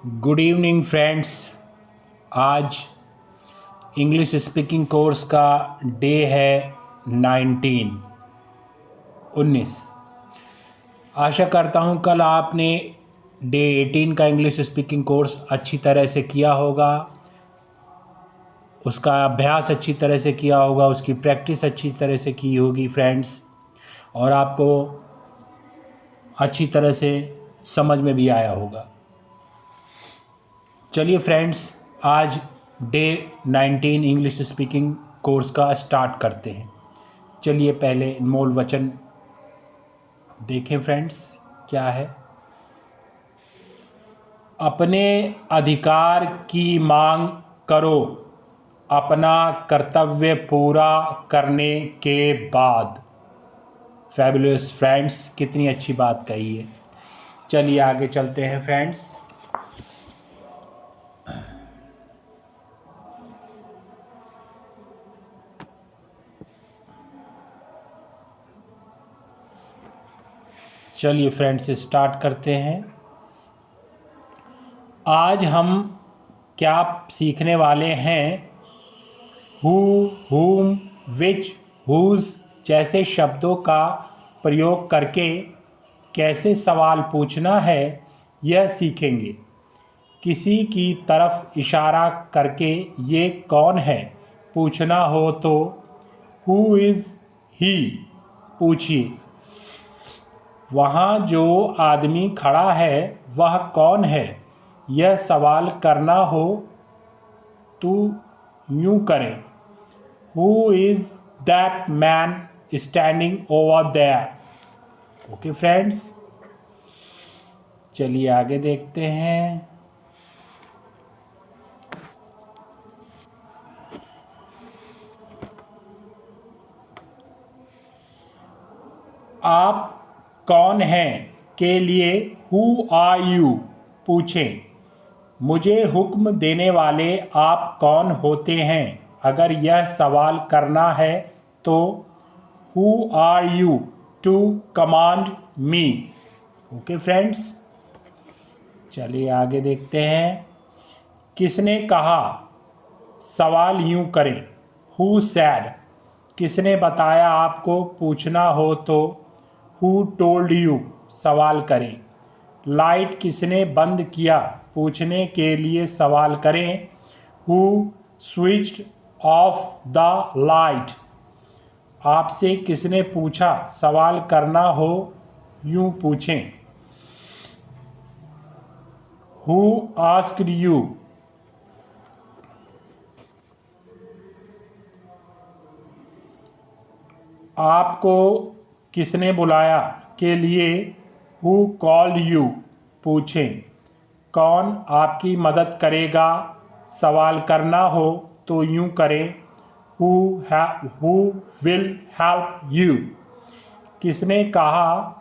Good evening friends. आज English speaking course का day है 19। आशा करता हूँ कल आपने डे 18 का इंग्लिश स्पीकिंग कोर्स अच्छी तरह से किया होगा, उसका अभ्यास अच्छी तरह से किया होगा, उसकी प्रैक्टिस अच्छी तरह से की होगी फ्रेंड्स, और आपको अच्छी तरह से समझ में भी आया होगा। चलिए फ्रेंड्स, आज डे 19 इंग्लिश स्पीकिंग कोर्स का स्टार्ट करते हैं। चलिए पहले मूल वचन देखें फ्रेंड्स, क्या है। अपने अधिकार की मांग करो अपना कर्तव्य पूरा करने के बाद। फैबुलस फ्रेंड्स, कितनी अच्छी बात कही है। चलिए आगे चलते हैं फ्रेंड्स। चलिए फ्रेंड्स स्टार्ट करते हैं। आज हम क्या सीखने वाले हैं। हु, हुम, विच, हुज जैसे शब्दों का प्रयोग करके कैसे सवाल पूछना है यह सीखेंगे। किसी की तरफ इशारा करके ये कौन है पूछना हो तो हु इज़ ही पूछिए। वहाँ जो आदमी खड़ा है वह कौन है यह सवाल करना हो तो यूँ करें, who is that man standing over there. Okay friends, चलिए आगे देखते हैं। आप कौन हैं के लिए हु आर यू पूछें। मुझे हुक्म देने वाले आप कौन होते हैं अगर यह सवाल करना है तो who are you to command me. Okay friends, चलिए आगे देखते हैं। किसने कहा सवाल यूं करें, हु सैड। किसने बताया आपको पूछना हो तो हु टोल्ड यू सवाल करें। लाइट किसने बंद किया पूछने के लिए सवाल करें, who switched off the light. आपसे किसने पूछा सवाल करना हो यूं पूछें, हु आस्क्ड यू। आपको किसने बुलाया के लिए हु कॉल्ड यू पूछें। कौन आपकी मदद करेगा सवाल करना हो तो यूं करें, हु विल हेल्प यू। किसने कहा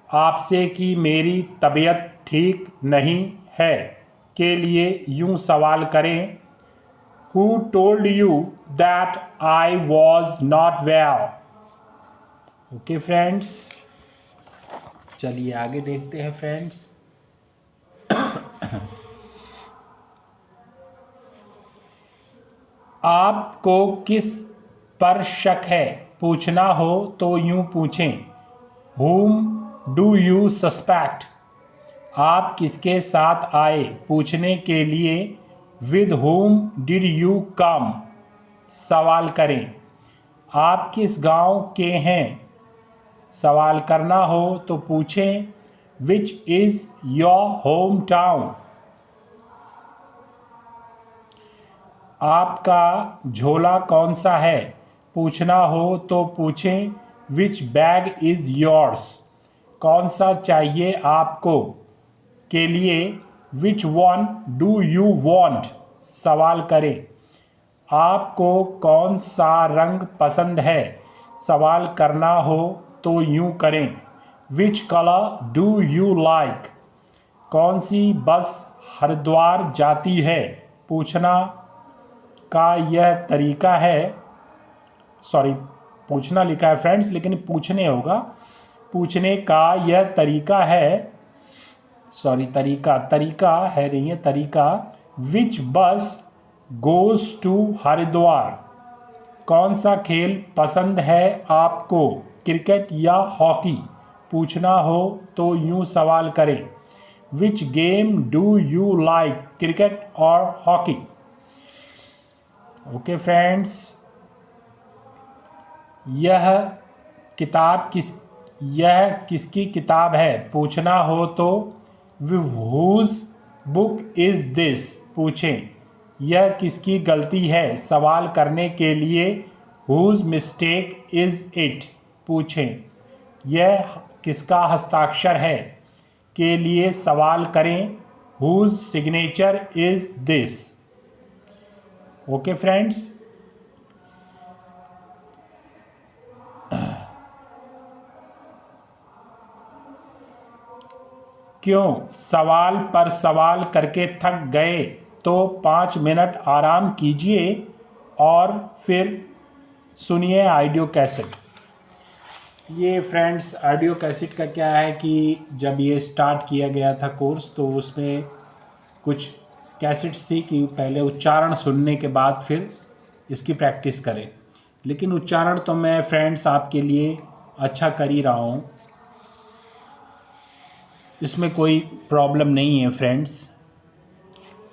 आपसे कि मेरी तबीयत ठीक नहीं है के लिए यूं सवाल करें, who told you that I was not well. Okay friends, चलिए आगे देखते हैं फ्रेंड्स। आपको किस पर शक है पूछना हो तो यूं पूछें, whom डू यू सस्पेक्ट। आप किसके साथ आए पूछने के लिए with whom did you come सवाल करें। आप किस गांव के हैं सवाल करना हो तो पूछें, which is your home town. आपका झोला कौन सा है पूछना हो तो पूछें, विच बैग इज़ योर्स। कौन सा चाहिए आपको के लिए which one do you want सवाल करें। आपको कौन सा रंग पसंद है सवाल करना हो तो यूं करें, which colour do you like. कौन सी बस हरिद्वार जाती है पूछना का यह तरीका है। सॉरी, पूछना लिखा है फ्रेंड्स लेकिन पूछने होगा। पूछने का यह तरीका है सॉरी तरीका, तरीका है नहीं है तरीका। विच बस गोज़ टू हरिद्वार, कौन सा खेल पसंद है आपको, क्रिकेट या हॉकी? पूछना हो तो यूँ सवाल करें, which game do you like, cricket और हॉकी? ओके फ्रेंड्स, यह किसकी किताब है? पूछना हो तो हुज बुक इज़ दिस, पूछें यह किसकी गलती है? सवाल करने के लिए हुज मिस्टेक इज़ इट, पूछें यह किसका हस्ताक्षर है? के लिए सवाल करें whose signature is this. Okay friends, क्यों सवाल पर सवाल करके थक गए तो 5 मिनट आराम कीजिए और फिर सुनिए ऑडियो कैसेट। ये फ्रेंड्स ऑडियो कैसेट का क्या है कि जब ये स्टार्ट किया गया था कोर्स तो उसमें कुछ कैसेट्स थी कि पहले उच्चारण सुनने के बाद फिर इसकी प्रैक्टिस करें, लेकिन उच्चारण तो मैं फ्रेंड्स आपके लिए अच्छा कर ही रहा हूँ, इसमें कोई प्रॉब्लम नहीं है फ्रेंड्स।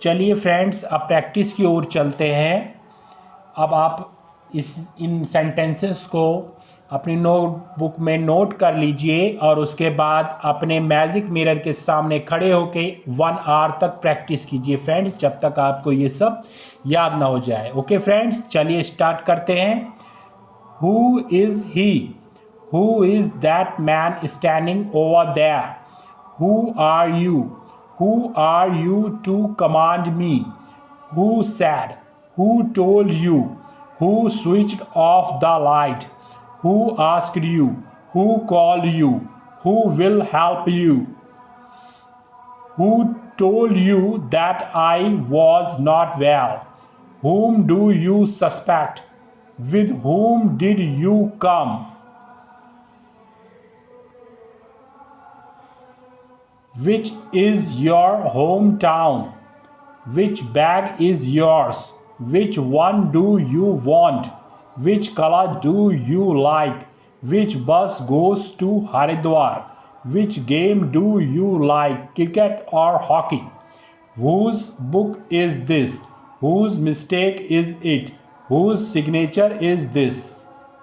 चलिए फ्रेंड्स अब प्रैक्टिस की ओर चलते हैं। अब आप इन सेंटेंसेस को अपनी नोटबुक में नोट कर लीजिए और उसके बाद अपने मैजिक मिरर के सामने खड़े होके 1 आवर तक प्रैक्टिस कीजिए फ्रेंड्स, जब तक आपको ये सब याद ना हो जाए। ओके फ्रेंड्स, चलिए स्टार्ट करते हैं। Who is he, who is that man standing over there, who are you to command me, who said, who told you, who switched off the light, who asked you, who called you, who will help you, who told you that I was not well, whom do you suspect, with whom did you come, which is your hometown, which bag is yours, which one do you want, which color do you like, which bus goes to Haridwar, which game do you like, cricket or hockey, whose book is this, whose mistake is it, whose signature is this।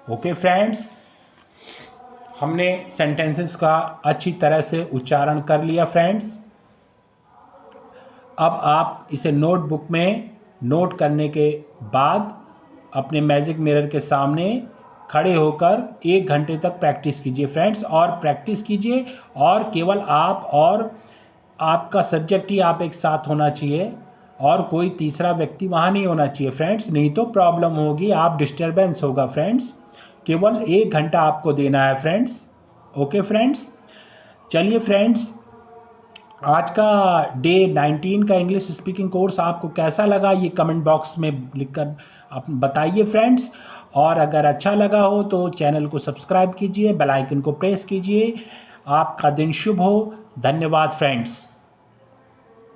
Okay friends, हमने sentences का अच्छी तरह से उच्चारण कर लिया friends. अब आप इसे नोटबुक में नोट करने के बाद अपने मैजिक मिरर के सामने खड़े होकर 1 घंटे तक प्रैक्टिस कीजिए फ्रेंड्स, और प्रैक्टिस कीजिए और केवल आप और आपका सब्जेक्ट ही आप एक साथ होना चाहिए और कोई तीसरा व्यक्ति वहाँ नहीं होना चाहिए फ्रेंड्स, नहीं तो प्रॉब्लम होगी, आप डिस्टर्बेंस होगा फ्रेंड्स। केवल 1 घंटा आपको देना है फ्रेंड्स। ओके फ्रेंड्स, चलिए फ्रेंड्स, आज का डे 19 का इंग्लिश स्पीकिंग कोर्स आपको कैसा लगा ये कमेंट बॉक्स में लिखकर आप बताइए फ्रेंड्स, और अगर अच्छा लगा हो तो चैनल को सब्सक्राइब कीजिए, बेल आइकन को प्रेस कीजिए। आपका दिन शुभ हो। धन्यवाद फ्रेंड्स।